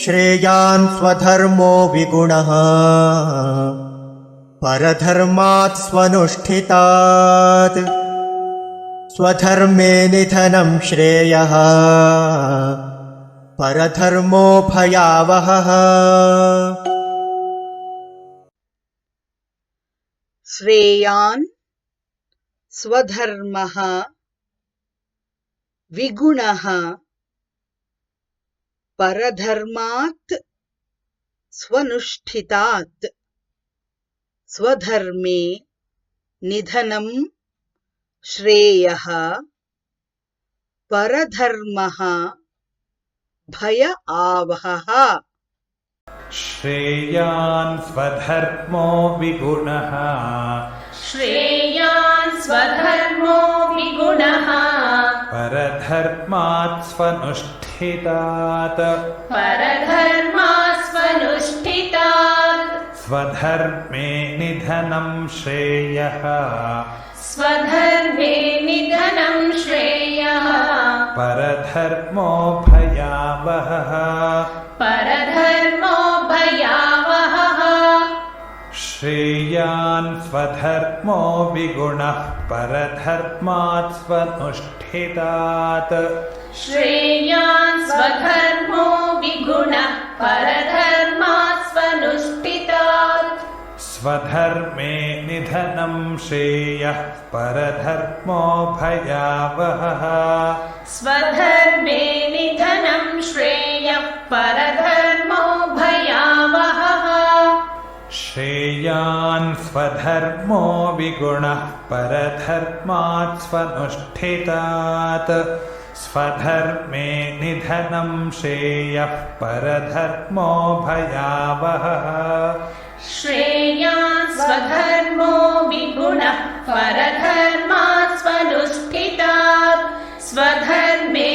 श्रेयान् स्वधर्मो विगुणः परधर्मात् स्वनुष्ठितात् स्वधर्मे निधनं श्रेयः परधर्मो भयावहः। श्रेयान् स्वधर्मः विगुणः परधर्मात् स्वनुष्ठितात् स्वधर्मे निधनं श्रेयः परधर्मः भय आवहः। श्रेयान् स्वधर्मो विगुणः श्रेयान् स्वधर्मो विगुणः परधर्मात् स्वनुष्ठितात् परधर्मात् स्वनुष्ठितात् स्वधर्मे निधनं श्रेयः स्वधर्मे निधनं श्रेयः परधर्मो भयावहः परधर्मो भयावहः। श्रेयान् स्वधर्मो विगुणः परधर्मात् स्वनुष्ठितात् श्रेयान् स्वधर्मो विगुणः परधर्मात् स्वनुष्ठितात् स्वधर्मे निधनं श्रेयः परधर्मो भयावहः स्वधर्मे निधनं श्रेयः परधर्मो भयावहः। श्रेयान् स्वधर्मो विगुणः परधर्मात् स्वनुष्ठितात् स्वधर्मे निधनं श्रेयः परधर्मो भयावहः श्रेयान् स्वधर्मो विगुणः परधर्मात् स्वनुष्ठितात् स्वधर्मे